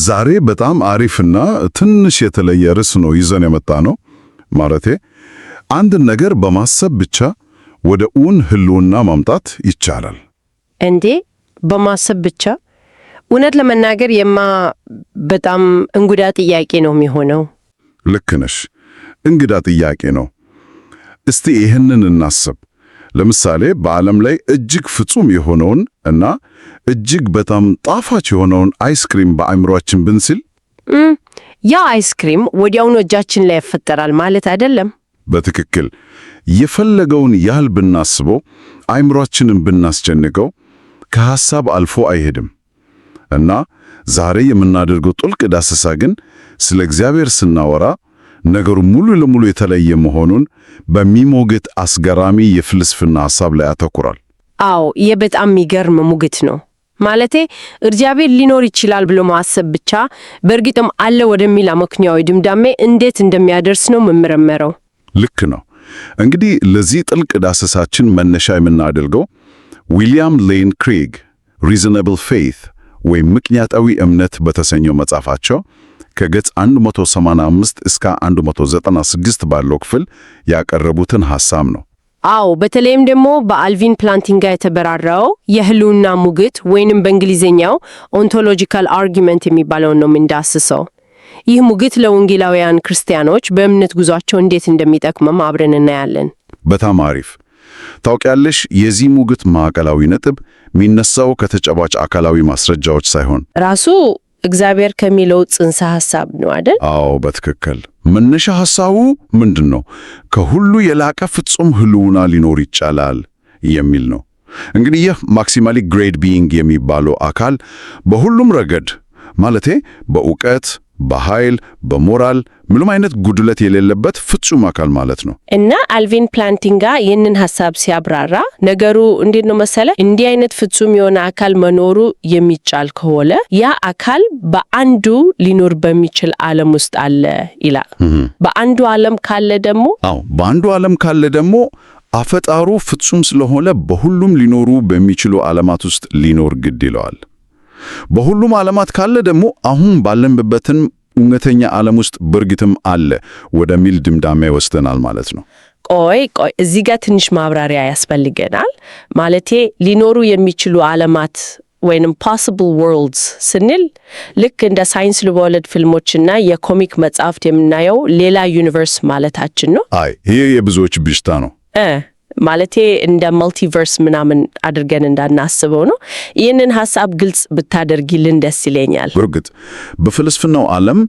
ዛሬ በጣም አሪፍና ትንሽ የተለየ ርዕስ ነው ይዘን የመጣ ነው። ማለቴ አንድን ነገር በማሰብ ብቻ ወደ እውን ህልውና ማምጣት ይቻላል እንዴ? በማሰብ ብቻ? እውነት ለመናገር በጣም እንግዳ ጥያቄ ነው የሚሆነው። ልክ ነሽ፣ እንግዳ ጥያቄ ነው። እስቲ ይህንን እናስብ። ለምሳሌ በዓለም ላይ እጅግ ፍጹም የሆነውን እና እጅግ በጣም ጣፋጭ የሆነውን አይስክሪም በአእምሯችን ብንስል፣ ያ አይስክሪም ወዲያውኑ እጃችን ላይ ይፈጠራል ማለት አይደለም። በትክክል የፈለገውን ያህል ብናስበው፣ አእምሯችንን ብናስጨንቀው ከሐሳብ አልፎ አይሄድም። እና ዛሬ የምናደርገው ጥልቅ ዳሰሳ ግን ስለ እግዚአብሔር ስናወራ ነገሩ ሙሉ ለሙሉ የተለየ መሆኑን በሚሞግት አስገራሚ የፍልስፍና ሐሳብ ላይ ያተኩራል። አዎ፣ በጣም የሚገርም ሙግት ነው። ማለቴ እግዚአብሔር ሊኖር ይችላል ብሎ ማሰብ ብቻ በእርግጥም አለ ወደሚል አመክንያዊ ድምዳሜ እንዴት እንደሚያደርስ ነው የምመረመረው። ልክ ነው። እንግዲህ ለዚህ ጥልቅ ዳሰሳችን መነሻ የምናደርገው ዊሊያም ሌን ክሬግ ሪዝነብል ፌይት ወይም ምክንያታዊ እምነት በተሰኘው መጽሐፋቸው ከገጽ 185 እስከ 196 ባለው ክፍል ያቀረቡትን ሐሳብ ነው። አዎ፣ በተለይም ደግሞ በአልቪን ፕላንቲንጋ የተበራራው የህልውና ሙግት ወይንም በእንግሊዝኛው ኦንቶሎጂካል አርጊመንት የሚባለውን ነው የምንዳስሰው። ይህ ሙግት ለወንጌላውያን ክርስቲያኖች በእምነት ጉዟቸው እንዴት እንደሚጠቅመም አብረን እናያለን። በጣም አሪፍ። ታውቂያለሽ፣ የዚህ ሙግት ማዕከላዊ ነጥብ የሚነሳው ከተጨባጭ አካላዊ ማስረጃዎች ሳይሆን ራሱ እግዚአብሔር ከሚለው ጽንሰ ሐሳብ ነው አይደል? አዎ፣ በትክክል። መነሻ ሐሳቡ ምንድን ነው? ከሁሉ የላቀ ፍጹም ህልውና ሊኖር ይቻላል የሚል ነው። እንግዲህ ይህ ማክሲማሊ ግሬት ቢይንግ የሚባለው አካል በሁሉም ረገድ ማለቴ በእውቀት፣ በኃይል፣ በሞራል ምንም አይነት ጉድለት የሌለበት ፍጹም አካል ማለት ነው። እና አልቪን ፕላንቲንጋ ይህንን ሐሳብ ሲያብራራ ነገሩ እንዴት ነው መሰለ? እንዲህ አይነት ፍጹም የሆነ አካል መኖሩ የሚቻል ከሆነ ያ አካል በአንዱ ሊኖር በሚችል ዓለም ውስጥ አለ ይላል። በአንዱ ዓለም ካለ ደግሞ በአንዱ ዓለም ካለ ደግሞ አፈጣሩ ፍጹም ስለሆነ በሁሉም ሊኖሩ በሚችሉ ዓለማት ውስጥ ሊኖር ግድ ይለዋል። በሁሉም ዓለማት ካለ ደግሞ አሁን ባለንበትን እውነተኛ ዓለም ውስጥ በእርግጥም አለ ወደሚል ድምዳሜ ወስደናል ማለት ነው። ቆይ እዚህ ጋር ትንሽ ማብራሪያ ያስፈልገናል። ማለቴ ሊኖሩ የሚችሉ ዓለማት ወይንም possible worlds ስንል ልክ እንደ ሳይንስ ልቦለድ ፊልሞችና የኮሚክ መጽሐፍት የምናየው ሌላ ዩኒቨርስ ማለታችን ነው? ይሄ የብዙዎች ብዥታ ነው። ማለቴ እንደ መልቲቨርስ ምናምን አድርገን እንዳናስበው ነው። ይህንን ሐሳብ ግልጽ ብታደርጊልን ደስ ይለኛል። በእርግጥ በፍልስፍናው ዓለም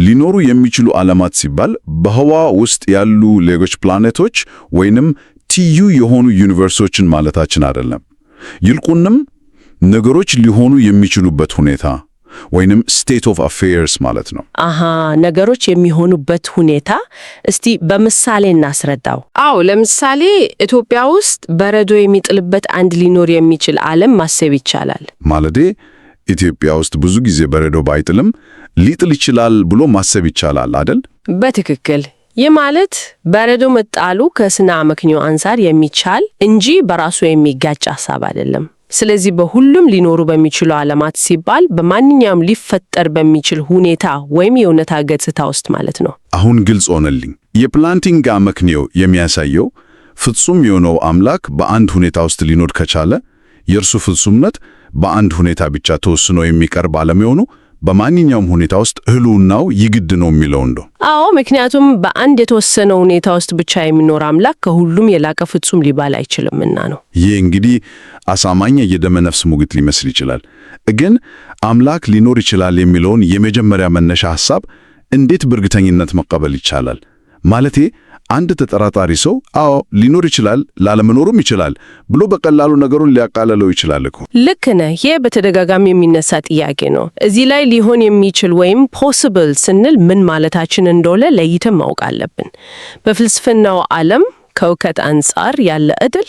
ሊኖሩ የሚችሉ ዓለማት ሲባል በህዋ ውስጥ ያሉ ሌሎች ፕላኔቶች ወይንም ትዩ የሆኑ ዩኒቨርሶችን ማለታችን አይደለም። ይልቁንም ነገሮች ሊሆኑ የሚችሉበት ሁኔታ ወይንም ስቴት ኦፍ አፌርስ ማለት ነው። ነገሮች የሚሆኑበት ሁኔታ እስቲ በምሳሌ እናስረዳው። ለምሳሌ ኢትዮጵያ ውስጥ በረዶ የሚጥልበት አንድ ሊኖር የሚችል ዓለም ማሰብ ይቻላል። ማለቴ ኢትዮጵያ ውስጥ ብዙ ጊዜ በረዶ ባይጥልም ሊጥል ይችላል ብሎ ማሰብ ይቻላል አይደል? በትክክል። ይህ ማለት በረዶ መጣሉ ከስነ አመክንዮ አንፃር የሚቻል እንጂ በራሱ የሚጋጭ ሐሳብ አይደለም። ስለዚህ በሁሉም ሊኖሩ በሚችሉ ዓለማት ሲባል በማንኛውም ሊፈጠር በሚችል ሁኔታ ወይም የእውነታ ገጽታ ውስጥ ማለት ነው። አሁን ግልጽ ሆነልኝ። የፕላንቲንግ አመክንዮ የሚያሳየው ፍጹም የሆነው አምላክ በአንድ ሁኔታ ውስጥ ሊኖር ከቻለ የእርሱ ፍጹምነት በአንድ ሁኔታ ብቻ ተወስኖ የሚቀርብ አለመሆኑ በማንኛውም ሁኔታ ውስጥ ህልውናው ይግድ ነው የሚለው እንደው። ምክንያቱም በአንድ የተወሰነ ሁኔታ ውስጥ ብቻ የሚኖር አምላክ ከሁሉም የላቀ ፍጹም ሊባል አይችልምና ነው። ይህ እንግዲህ አሳማኝ የደመ ነፍስ ሙግት ሊመስል ይችላል። ግን አምላክ ሊኖር ይችላል የሚለውን የመጀመሪያ መነሻ ሐሳብ እንዴት በእርግጠኝነት መቀበል ይቻላል? ማለቴ አንድ ተጠራጣሪ ሰው ሊኖር ይችላል ላለመኖሩም ይችላል ብሎ በቀላሉ ነገሩን ሊያቃለለው ይችላል እኮ። ልክ ነህ። ይህ በተደጋጋሚ የሚነሳ ጥያቄ ነው። እዚህ ላይ ሊሆን የሚችል ወይም ፖሲብል ስንል ምን ማለታችን እንደሆነ ለይተን ማወቅ አለብን። በፍልስፍናው ዓለም ከእውቀት አንጻር ያለ ዕድል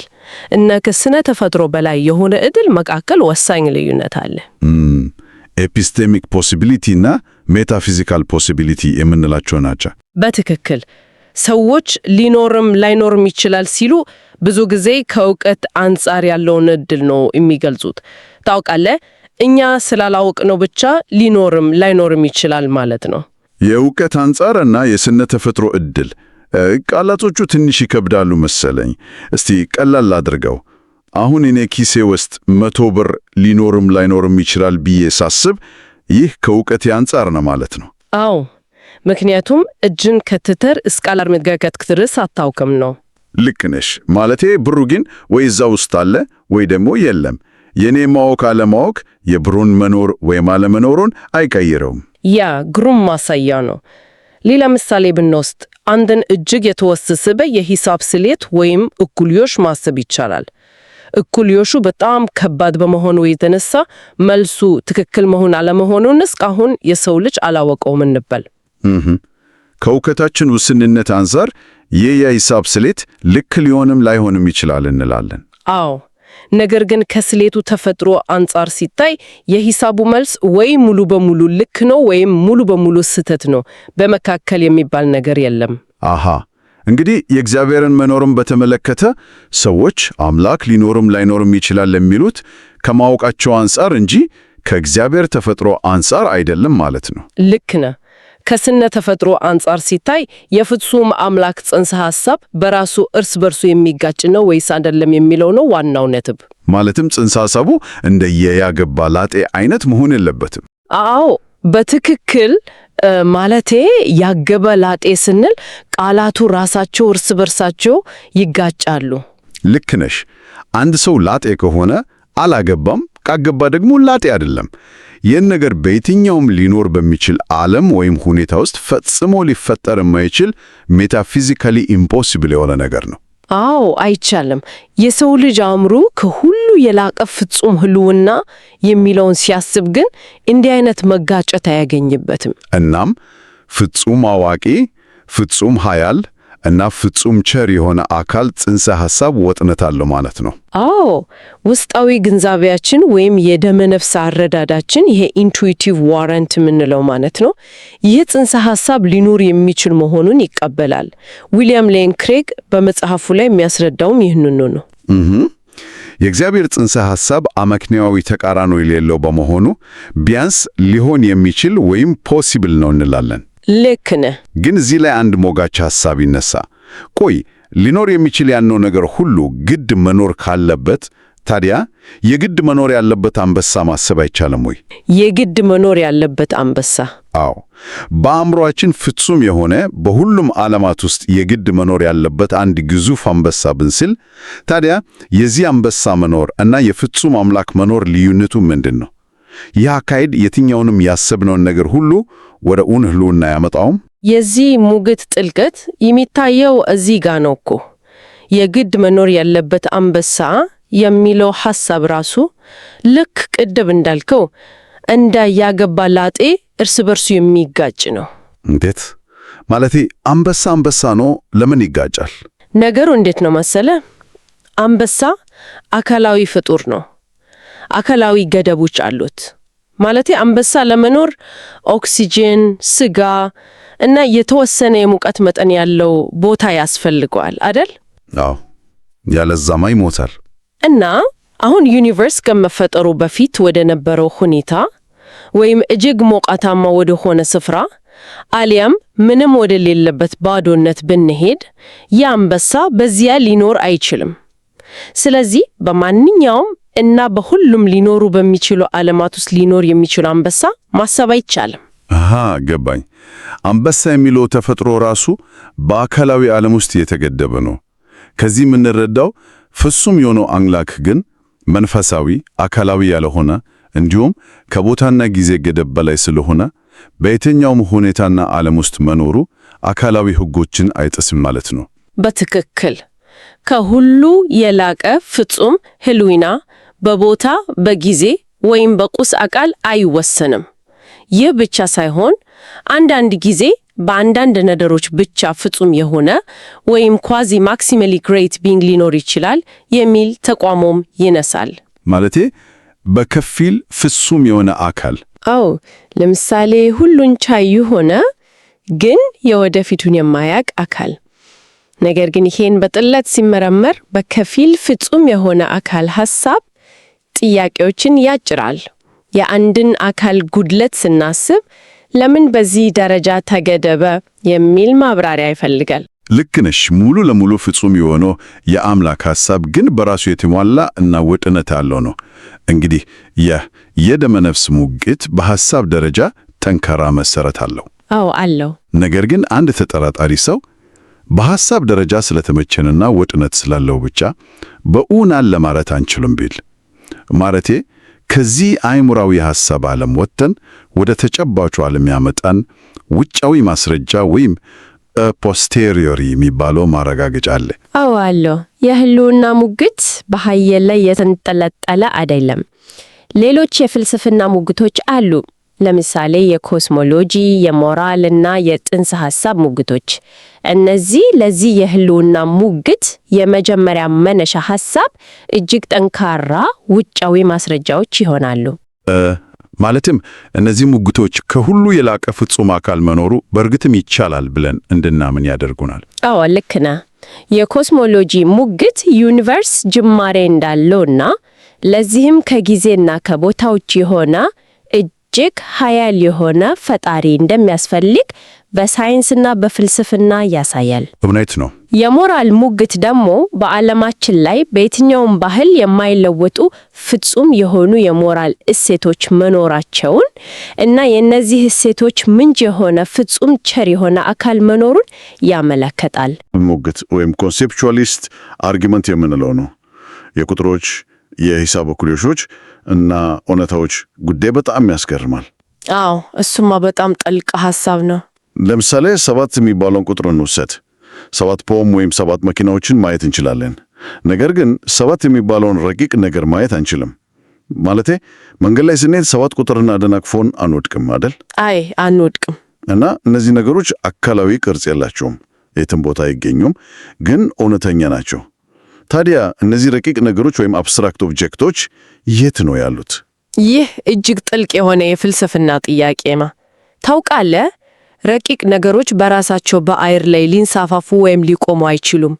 እና ከስነ ተፈጥሮ በላይ የሆነ ዕድል መካከል ወሳኝ ልዩነት አለ። ኤፒስቴሚክ ፖሲቢሊቲ እና ሜታፊዚካል ፖሲቢሊቲ የምንላቸው ናቸው። በትክክል። ሰዎች ሊኖርም ላይኖርም ይችላል ሲሉ ብዙ ጊዜ ከእውቀት አንጻር ያለውን ዕድል ነው የሚገልጹት። ታውቃለህ፣ እኛ ስላላወቅነው ብቻ ሊኖርም ላይኖርም ይችላል ማለት ነው። የእውቀት አንጻርና የስነ ተፈጥሮ ዕድል ቃላቶቹ ትንሽ ይከብዳሉ መሰለኝ። እስቲ ቀላል አድርገው። አሁን እኔ ኪሴ ውስጥ 100 ብር ሊኖርም ላይኖርም ይችላል ብዬ ሳስብ ይህ ከእውቀቴ አንጻር ነው ማለት ነው። አዎ፣ ምክንያቱም እጅን ከትተር እስከ አላርምትጋከት ድረስ አታውቅም ነው። ልክ ነሽ። ማለቴ ብሩ ግን ወይ እዛ ውስጥ አለ ወይ ደግሞ የለም። የኔ ማወቅ አለማወቅ የብሩን መኖር ወይም አለመኖሩን አይቀይረውም። ያ ግሩም ማሳያ ነው። ሌላ ምሳሌ ብንወስድ አንድን እጅግ የተወሳሰበ የሂሳብ ስሌት ወይም እኩልዮሽ ማሰብ ይቻላል። እኩልዮሹ በጣም ከባድ በመሆኑ የተነሳ መልሱ ትክክል መሆን አለመሆኑን እስካሁን የሰው ልጅ አላወቀውም እንበል። ከእውቀታችን ውስንነት አንጻር ይህ የሂሳብ ስሌት ልክ ሊሆንም ላይሆንም ይችላል እንላለን። አዎ፣ ነገር ግን ከስሌቱ ተፈጥሮ አንጻር ሲታይ የሂሳቡ መልስ ወይ ሙሉ በሙሉ ልክ ነው ወይም ሙሉ በሙሉ ስህተት ነው። በመካከል የሚባል ነገር የለም። አሃ፣ እንግዲህ የእግዚአብሔርን መኖርም በተመለከተ ሰዎች አምላክ ሊኖርም ላይኖርም ይችላል የሚሉት ከማወቃቸው አንጻር እንጂ ከእግዚአብሔር ተፈጥሮ አንጻር አይደለም ማለት ነው። ልክ ነህ። ከስነ ተፈጥሮ አንጻር ሲታይ የፍጹም አምላክ ጽንሰ ሐሳብ በራሱ እርስ በርሱ የሚጋጭ ነው ወይስ አይደለም የሚለው ነው ዋናው ነጥብ። ማለትም ጽንሰ ሐሳቡ እንደ ያገባ ላጤ አይነት መሆን የለበትም። አዎ በትክክል ማለቴ ያገባ ላጤ ስንል ቃላቱ ራሳቸው እርስ በርሳቸው ይጋጫሉ። ልክ ነሽ። አንድ ሰው ላጤ ከሆነ አላገባም፣ ካገባ ደግሞ ላጤ አይደለም። ይህን ነገር በየትኛውም ሊኖር በሚችል ዓለም ወይም ሁኔታ ውስጥ ፈጽሞ ሊፈጠር የማይችል ሜታፊዚካሊ ኢምፖሲብል የሆነ ነገር ነው። አዎ አይቻልም። የሰው ልጅ አእምሮ ከሁሉ የላቀ ፍጹም ህልውና የሚለውን ሲያስብ ግን እንዲህ አይነት መጋጨት አያገኝበትም። እናም ፍጹም አዋቂ፣ ፍጹም ኃያል እና ፍጹም ቸር የሆነ አካል ጽንሰ ሐሳብ ወጥነት አለው ማለት ነው። አዎ ውስጣዊ ግንዛቤያችን ወይም የደመ ነፍስ አረዳዳችን ይሄ ኢንቱዊቲቭ ዋረንት የምንለው ማለት ነው። ይህ ጽንሰ ሐሳብ ሊኖር የሚችል መሆኑን ይቀበላል። ዊሊያም ሌን ክሬግ በመጽሐፉ ላይ የሚያስረዳውም ይህንኑ ነው። የእግዚአብሔር ጽንሰ ሐሳብ አመክንያዊ ተቃራኒ የሌለው በመሆኑ ቢያንስ ሊሆን የሚችል ወይም ፖሲብል ነው እንላለን። ልክ ነህ። ግን እዚህ ላይ አንድ ሞጋች ሐሳብ ይነሳ። ቆይ ሊኖር የሚችል ያለው ነገር ሁሉ ግድ መኖር ካለበት ታዲያ የግድ መኖር ያለበት አንበሳ ማሰብ አይቻልም ወይ? የግድ መኖር ያለበት አንበሳ? አዎ፣ በአእምሮአችን ፍጹም የሆነ በሁሉም ዓለማት ውስጥ የግድ መኖር ያለበት አንድ ግዙፍ አንበሳ ብንስል ታዲያ የዚህ አንበሳ መኖር እና የፍጹም አምላክ መኖር ልዩነቱ ምንድን ነው? ይህ አካሄድ የትኛውንም ያሰብነውን ነገር ሁሉ ወደ እውን ህልውና ያመጣውም? የዚህ ሙግት ጥልቀት የሚታየው እዚህ ጋር ነው እኮ። የግድ መኖር ያለበት አንበሳ የሚለው ሐሳብ ራሱ ልክ ቅድም እንዳልከው እንደ ያገባ ላጤ እርስ በርሱ የሚጋጭ ነው። እንዴት? ማለቴ አንበሳ ነው፣ ለምን ይጋጫል? ነገሩ እንዴት ነው መሰለ? አንበሳ አካላዊ ፍጡር ነው። አካላዊ ገደቦች አሉት። ማለቴ አንበሳ ለመኖር ኦክሲጅን፣ ስጋ እና የተወሰነ የሙቀት መጠን ያለው ቦታ ያስፈልገዋል አይደል? አዎ፣ ያለዛማ ይሞታል። እና አሁን ዩኒቨርስ ከመፈጠሩ በፊት ወደ ነበረው ሁኔታ ወይም እጅግ ሞቃታማ ወደ ሆነ ስፍራ አሊያም ምንም ወደ ሌለበት ባዶነት ብንሄድ የአንበሳ በዚያ ሊኖር አይችልም። ስለዚህ በማንኛውም እና በሁሉም ሊኖሩ በሚችሉ ዓለማት ውስጥ ሊኖር የሚችል አንበሳ ማሰብ አይቻልም። ገባኝ። አንበሳ የሚለው ተፈጥሮ ራሱ በአካላዊ ዓለም ውስጥ የተገደበ ነው። ከዚህ የምንረዳው ፍጹም የሆነው አምላክ ግን መንፈሳዊ፣ አካላዊ ያልሆነ እንዲሁም ከቦታና ጊዜ ገደብ በላይ ስለሆነ በየትኛውም ሁኔታና ዓለም ውስጥ መኖሩ አካላዊ ሕጎችን አይጥስም ማለት ነው። በትክክል ከሁሉ የላቀ ፍጹም ህልውና በቦታ በጊዜ ወይም በቁስ አካል አይወሰንም። ይህ ብቻ ሳይሆን አንዳንድ ጊዜ በአንዳንድ ነገሮች ብቻ ፍጹም የሆነ ወይም ኳዚ ማክሲማሊ ግሬት ቢንግ ሊኖር ይችላል የሚል ተቋሞም ይነሳል። ማለቴ በከፊል ፍጹም የሆነ አካል? አዎ፣ ለምሳሌ ሁሉን ቻይ የሆነ ግን የወደፊቱን የማያውቅ አካል። ነገር ግን ይሄን በጥልቀት ሲመረመር በከፊል ፍጹም የሆነ አካል ሐሳብ ጥያቄዎችን ያጭራል። የአንድን አካል ጉድለት ስናስብ ለምን በዚህ ደረጃ ተገደበ የሚል ማብራሪያ ይፈልጋል። ልክ ነሽ። ሙሉ ለሙሉ ፍጹም የሆነው የአምላክ ሐሳብ ግን በራሱ የተሟላ እና ወጥነት ያለው ነው። እንግዲህ የደመ ነፍስ ሙግት በሐሳብ ደረጃ ጠንካራ መሰረት አለው። አዎ አለው። ነገር ግን አንድ ተጠራጣሪ ሰው በሐሳብ ደረጃ ስለተመቸንና ወጥነት ስላለው ብቻ በእውናን ለማለት አንችልም ቢል፣ ማለቴ ከዚህ አእምሯዊ ሐሳብ ዓለም ወጥተን ወደ ተጨባጩ ዓለም ያመጣን ውጫዊ ማስረጃ ወይም ፖስቴሪዮሪ የሚባለው ማረጋገጫ አለ። አዎ አለው። የህልውና ሙግት በኃይል ላይ የተንጠለጠለ አይደለም። ሌሎች የፍልስፍና ሙግቶች አሉ። ለምሳሌ የኮስሞሎጂ፣ የሞራል እና የጽንሰ ሐሳብ ሙግቶች። እነዚህ ለዚህ የህልውና ሙግት የመጀመሪያ መነሻ ሐሳብ እጅግ ጠንካራ ውጫዊ ማስረጃዎች ይሆናሉ። ማለትም እነዚህ ሙግቶች ከሁሉ የላቀ ፍጹም አካል መኖሩ በእርግጥም ይቻላል ብለን እንድናምን ያደርጉናል። አዎ ልክ ነህ። የኮስሞሎጂ ሙግት ዩኒቨርስ ጅማሬ እንዳለውና ለዚህም ከጊዜና ከቦታ ውጭ የሆነ እጅግ ኃያል የሆነ ፈጣሪ እንደሚያስፈልግ በሳይንስና በፍልስፍና ያሳያል። እውነት ነው። የሞራል ሙግት ደግሞ በዓለማችን ላይ በየትኛውም ባህል የማይለወጡ ፍጹም የሆኑ የሞራል እሴቶች መኖራቸውን እና የእነዚህ እሴቶች ምንጭ የሆነ ፍጹም ቸር የሆነ አካል መኖሩን ያመለክታል። ሙግት ወይም ኮንሴፕቹዋሊስት አርጊመንት የምንለው ነው። የቁጥሮች የሂሳብ እኩሌሾች እና እውነታዎች ጉዳይ በጣም ያስገርማል። አዎ እሱማ በጣም ጥልቅ ሐሳብ ነው። ለምሳሌ 7 የሚባለውን ቁጥር እንውሰድ። 7 ፖም ወይም 7 መኪናዎችን ማየት እንችላለን። ነገር ግን 7 የሚባለውን ረቂቅ ነገር ማየት አንችልም። ማለቴ መንገድ ላይ ስንሄድ 7 ቁጥርና አደናቅፎን አንወድቅም አይደል? አይ አንወድቅም። እና እነዚህ ነገሮች አካላዊ ቅርጽ የላቸውም፣ የትም ቦታ አይገኙም፣ ግን እውነተኛ ናቸው። ታዲያ እነዚህ ረቂቅ ነገሮች ወይም አብስትራክት ኦብጀክቶች የት ነው ያሉት? ይህ እጅግ ጥልቅ የሆነ የፍልስፍና ጥያቄ ነው። ታውቃለህ፣ ረቂቅ ነገሮች በራሳቸው በአየር ላይ ሊንሳፋፉ ወይም ሊቆሙ አይችሉም።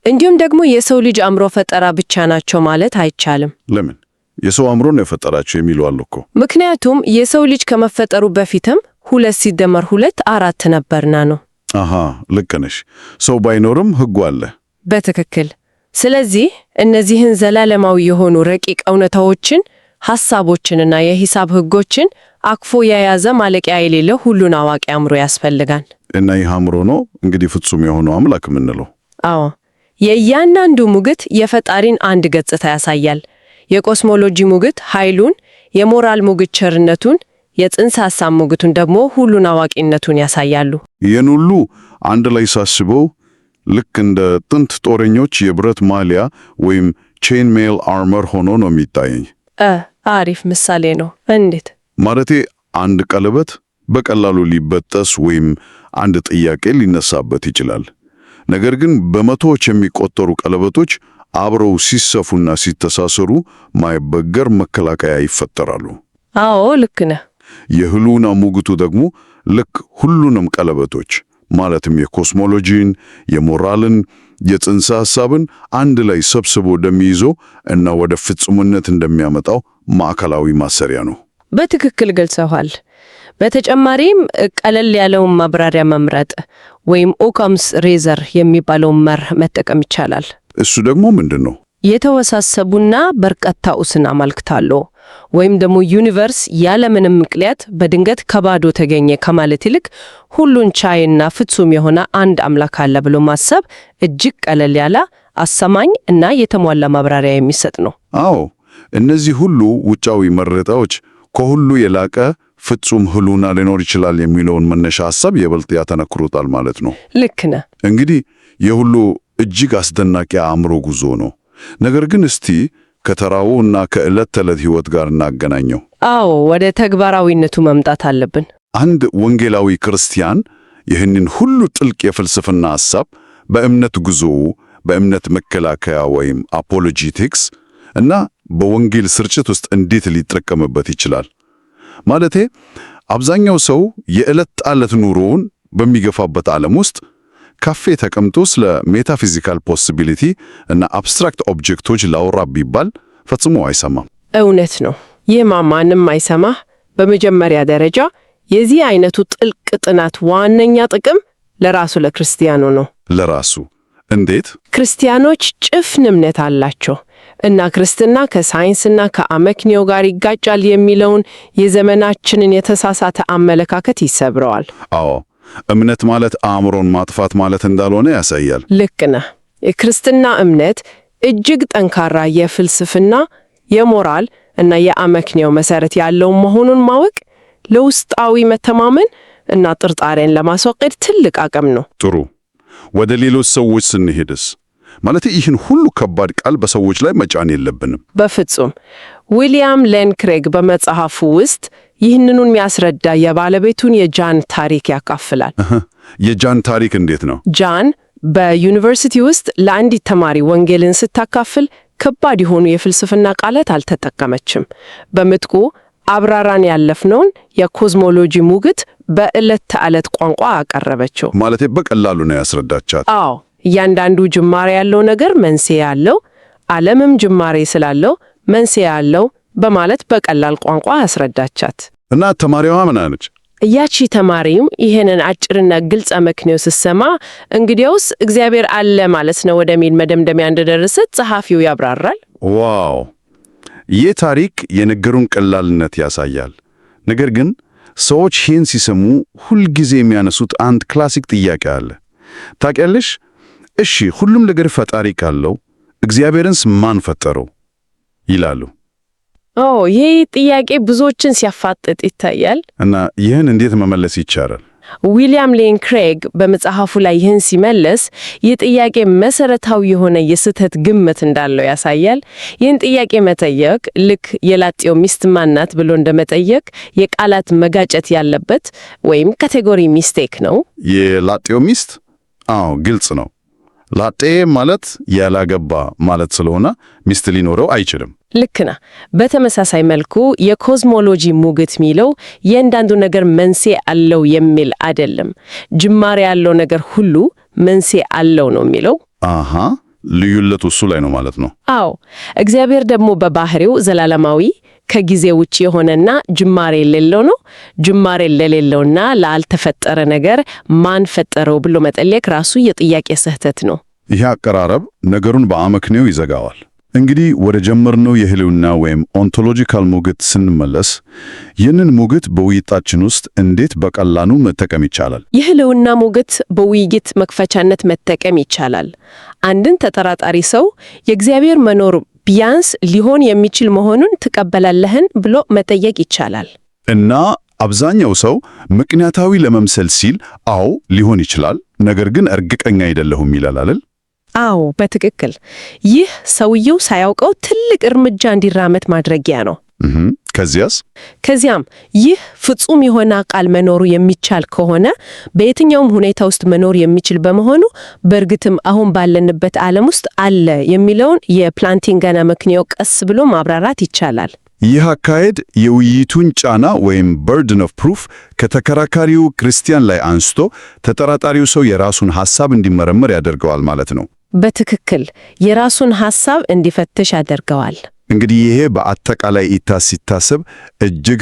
እንዲሁም ደግሞ የሰው ልጅ አእምሮ ፈጠራ ብቻ ናቸው ማለት አይቻልም። ለምን? የሰው አእምሮ ነው የፈጠራቸው የሚሉ አሉ እኮ። ምክንያቱም የሰው ልጅ ከመፈጠሩ በፊትም 2 ሲደመር 2 4 ነበርና ነው። አሃ ልክ ነሽ። ሰው ባይኖርም ሕጉ አለ። በትክክል። ስለዚህ እነዚህን ዘላለማዊ የሆኑ ረቂቅ እውነታዎችን፣ ሐሳቦችንና የሂሳብ ሕጎችን አቅፎ የያዘ ማለቂያ የሌለው ሁሉን አዋቂ አእምሮ ያስፈልጋል። እና ይህ አእምሮ ነው እንግዲህ ፍጹም የሆነው አምላክ የምንለው። አዎ፣ የእያንዳንዱ ሙግት የፈጣሪን አንድ ገጽታ ያሳያል። የኮስሞሎጂ ሙግት ኃይሉን፣ የሞራል ሙግት ቸርነቱን፣ የጽንሰ ሐሳብ ሙግቱን ደግሞ ሁሉን አዋቂነቱን ያሳያሉ። ይህን ሁሉ አንድ ላይ ሳስበው ልክ እንደ ጥንት ጦረኞች የብረት ማሊያ ወይም ቼን ሜል አርመር ሆኖ ነው የሚታየኝ። አሪፍ ምሳሌ ነው። እንዴት? ማለቴ አንድ ቀለበት በቀላሉ ሊበጠስ ወይም አንድ ጥያቄ ሊነሳበት ይችላል። ነገር ግን በመቶዎች የሚቆጠሩ ቀለበቶች አብረው ሲሰፉና ሲተሳሰሩ ማይበገር መከላከያ ይፈጠራሉ። አዎ ልክ ነህ። የህልውና ሙግቱ ደግሞ ልክ ሁሉንም ቀለበቶች ማለትም የኮስሞሎጂን፣ የሞራልን፣ የጽንሰ ሐሳብን አንድ ላይ ሰብስቦ እንደሚይዘው እና ወደ ፍጹምነት እንደሚያመጣው ማዕከላዊ ማሰሪያ ነው። በትክክል ገልጸዋል። በተጨማሪም ቀለል ያለውን ማብራሪያ መምረጥ ወይም ኦካምስ ሬዘር የሚባለውን መርህ መጠቀም ይቻላል። እሱ ደግሞ ምንድን ነው? የተወሳሰቡና በርካታ ኡስን አመልክታሉ። ወይም ደግሞ ዩኒቨርስ ያለምንም ምክንያት በድንገት ከባዶ ተገኘ ከማለት ይልቅ ሁሉን ቻይና ፍጹም የሆነ አንድ አምላክ አለ ብሎ ማሰብ እጅግ ቀለል ያለ፣ አሳማኝ እና የተሟላ ማብራሪያ የሚሰጥ ነው። አዎ፣ እነዚህ ሁሉ ውጫዊ መረጃዎች ከሁሉ የላቀ ፍጹም ህልውና ሊኖር ይችላል የሚለውን መነሻ ሐሳብ የበልጥ ያተነክሩታል ማለት ነው። ልክ ነህ። እንግዲህ የሁሉ እጅግ አስደናቂ አእምሮ ጉዞ ነው። ነገር ግን እስቲ ከተራው እና ከዕለት ተዕለት ሕይወት ጋር እናገናኘው። አዎ፣ ወደ ተግባራዊነቱ መምጣት አለብን። አንድ ወንጌላዊ ክርስቲያን ይህንን ሁሉ ጥልቅ የፍልስፍና ሐሳብ በእምነት ጉዞ፣ በእምነት መከላከያ ወይም አፖሎጂቲክስ እና በወንጌል ስርጭት ውስጥ እንዴት ሊጠቀምበት ይችላል? ማለቴ አብዛኛው ሰው የዕለት ተዕለት ኑሮውን በሚገፋበት ዓለም ውስጥ ካፌ ተቀምጦ ስለ ሜታፊዚካል ፖሲቢሊቲ እና አብስትራክት ኦብጀክቶች ላውራ ቢባል ፈጽሞ አይሰማም። እውነት ነው። ይህማ ማንም አይሰማህ። በመጀመሪያ ደረጃ የዚህ አይነቱ ጥልቅ ጥናት ዋነኛ ጥቅም ለራሱ ለክርስቲያኑ ነው። ለራሱ እንዴት? ክርስቲያኖች ጭፍን እምነት አላቸው እና ክርስትና ከሳይንስና ከአመክንዮ ጋር ይጋጫል የሚለውን የዘመናችንን የተሳሳተ አመለካከት ይሰብረዋል። አዎ፣ እምነት ማለት አእምሮን ማጥፋት ማለት እንዳልሆነ ያሳያል። ልክ ነህ። የክርስትና እምነት እጅግ ጠንካራ የፍልስፍና፣ የሞራል እና የአመክንዮ መሰረት ያለው መሆኑን ማወቅ ለውስጣዊ መተማመን እና ጥርጣሬን ለማስወገድ ትልቅ አቅም ነው። ጥሩ። ወደ ሌሎች ሰዎች ስንሄድስ? ማለት ይህን ሁሉ ከባድ ቃል በሰዎች ላይ መጫን የለብንም። በፍጹም። ዊሊያም ሌን ክሬግ በመጽሐፉ ውስጥ ይህንኑን የሚያስረዳ የባለቤቱን የጃን ታሪክ ያካፍላል። የጃን ታሪክ እንዴት ነው? ጃን በዩኒቨርሲቲ ውስጥ ለአንዲት ተማሪ ወንጌልን ስታካፍል ከባድ የሆኑ የፍልስፍና ቃላት አልተጠቀመችም። በምትኩ አብራራን ያለፍነውን የኮዝሞሎጂ ሙግት በዕለት ተዕለት ቋንቋ አቀረበችው። ማለቴ በቀላሉ ነው ያስረዳቻት። አዎ፣ እያንዳንዱ ጅማሬ ያለው ነገር መንስኤ ያለው፣ ዓለምም ጅማሬ ስላለው መንስኤ ያለው በማለት በቀላል ቋንቋ ያስረዳቻት። እና ተማሪዋ ምን አለች? ያቺ ተማሪም ይህንን አጭርና ግልጽ አመክንዮ ስትሰማ እንግዲያውስ እግዚአብሔር አለ ማለት ነው ወደሚል መደምደሚያ እንደደረሰች ጸሐፊው ያብራራል። ዋው! ይህ ታሪክ የነገሩን ቀላልነት ያሳያል። ነገር ግን ሰዎች ይህን ሲሰሙ ሁልጊዜ የሚያነሱት አንድ ክላሲክ ጥያቄ አለ። ታውቂያለሽ? እሺ ሁሉም ነገር ፈጣሪ ካለው እግዚአብሔርንስ ማን ፈጠረው ይላሉ። ይህ ጥያቄ ብዙዎችን ሲያፋጥጥ ይታያል። እና ይህን እንዴት መመለስ ይቻላል? ዊሊያም ሌን ክሬግ በመጽሐፉ ላይ ይህን ሲመለስ ይህ ጥያቄ መሰረታዊ የሆነ የስህተት ግምት እንዳለው ያሳያል። ይህን ጥያቄ መጠየቅ ልክ የላጤው ሚስት ማናት ብሎ እንደመጠየቅ የቃላት መጋጨት ያለበት ወይም ካቴጎሪ ሚስቴክ ነው። የላጤው ሚስት? አዎ፣ ግልጽ ነው። ላጤ ማለት ያላገባ ማለት ስለሆነ ሚስት ሊኖረው አይችልም። ልክ ነህ። በተመሳሳይ መልኩ የኮዝሞሎጂ ሙግት የሚለው የእያንዳንዱ ነገር መንስኤ አለው የሚል አይደለም። ጅማሬ ያለው ነገር ሁሉ መንስኤ አለው ነው የሚለው። አሃ፣ ልዩነቱ እሱ ላይ ነው ማለት ነው። አዎ፣ እግዚአብሔር ደግሞ በባህሪው ዘላለማዊ ከጊዜ ውጪ የሆነና ጅማሬ የሌለው ነው። ጅማሬ ለሌለውና ላልተፈጠረ ነገር ማን ፈጠረው ብሎ መጠየቅ ራሱ የጥያቄ ስህተት ነው። ይህ አቀራረብ ነገሩን በአመክንዮ ይዘጋዋል። እንግዲህ ወደ ጀመርነው የህልውና ወይም ኦንቶሎጂካል ሙግት ስንመለስ ይህንን ሙግት በውይይታችን ውስጥ እንዴት በቀላሉ መጠቀም ይቻላል? የህልውና ሙግት በውይይት መክፈቻነት መጠቀም ይቻላል። አንድን ተጠራጣሪ ሰው የእግዚአብሔር መኖር ቢያንስ ሊሆን የሚችል መሆኑን ትቀበላለህን ብሎ መጠየቅ ይቻላል። እና አብዛኛው ሰው ምክንያታዊ ለመምሰል ሲል አዎ ሊሆን ይችላል፣ ነገር ግን እርግጠኛ አይደለሁም ይላል አይደል? አዎ፣ በትክክል። ይህ ሰውየው ሳያውቀው ትልቅ እርምጃ እንዲራመድ ማድረጊያ ነው። ከዚያም ይህ ፍጹም የሆነ ቃል መኖሩ የሚቻል ከሆነ በየትኛውም ሁኔታ ውስጥ መኖር የሚችል በእርግጥም አሁን ባለንበት ዓለም ውስጥ አለ የሚለውን የፕላንቲንግን አመክንዮ ቀስ ብሎ ማብራራት ይቻላል። ይህ አካሄድ የውይይቱን ጫና ወይም burden of proof ከተከራካሪው ክርስቲያን ላይ አንስቶ ተጠራጣሪው ሰው የራሱን ሐሳብ እንዲመረምር ያደርገዋል ማለት ነው። በትክክል የራሱን ሐሳብ እንዲፈትሽ ያደርገዋል። እንግዲህ ይሄ በአጠቃላይ ሲታሰብ እጅግ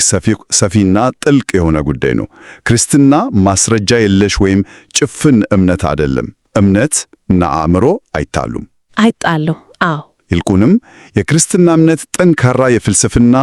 ሰፊና ጥልቅ የሆነ ጉዳይ ነው። ክርስትና ማስረጃ የለሽ ወይም ጭፍን እምነት አይደለም። እምነት እና አእምሮ አይጣሉም። አዎ። ይልቁንም የክርስትና እምነት ጠንካራ የፍልስፍና፣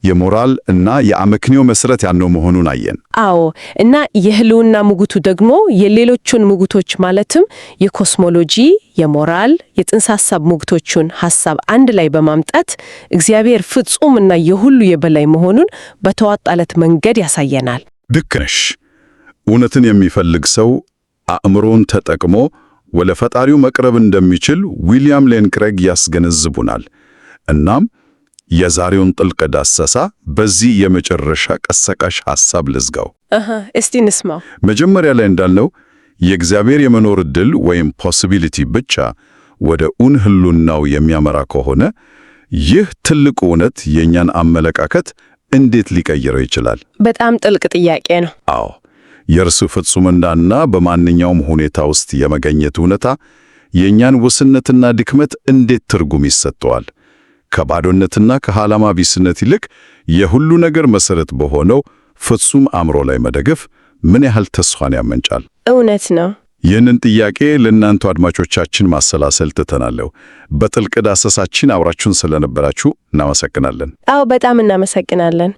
የሞራል እና የአመክንዮ መሰረት ያለው መሆኑን አየን። አዎ። እና የህልውና ሙግቱ ደግሞ የሌሎቹን ሙግቶች ማለትም የኮስሞሎጂ፣ የሞራል፣ የጽንሰ ሐሳብ ሙግቶቹን ሐሳብ አንድ ላይ በማምጣት እግዚአብሔር ፍጹም እና የሁሉ የበላይ መሆኑን በተዋጣለት መንገድ ያሳየናል። ልክ ነሽ። እውነትን የሚፈልግ ሰው አእምሮን ተጠቅሞ ወደ ፈጣሪው መቅረብ እንደሚችል ዊሊያም ሌን ክሬግ ያስገነዝቡናል። እናም የዛሬውን ጥልቅ ዳሰሳ በዚህ የመጨረሻ ቀሰቃሽ ሐሳብ ልዝጋው። እስቲ እንስማው። መጀመሪያ ላይ እንዳልነው የእግዚአብሔር የመኖር ዕድል ወይም ፖሲቢሊቲ ብቻ ወደ ህልውናው የሚያመራ ከሆነ ይህ ትልቅ እውነት የእኛን አመለካከት እንዴት ሊቀይረው ይችላል? በጣም ጥልቅ ጥያቄ ነው። አዎ። የእርሱ ፍጹምናና በማንኛውም ሁኔታ ውስጥ የመገኘት እውነታ የእኛን ውስንነትና ድክመት እንዴት ትርጉም ይሰጠዋል? ከባዶነትና ከዓላማ ቢስነት ይልቅ የሁሉ ነገር መሰረት በሆነው ፍጹም አእምሮ ላይ መደገፍ ምን ያህል ተስፋን ያመንጫል? እውነት ነው። ይህንን ጥያቄ ለእናንተ አድማጮቻችን ማሰላሰል ትተናለሁ። በጥልቅ ዳሰሳችን አብራችሁን ስለነበራችሁ እናመሰግናለን። አዎ፣ በጣም እናመሰግናለን።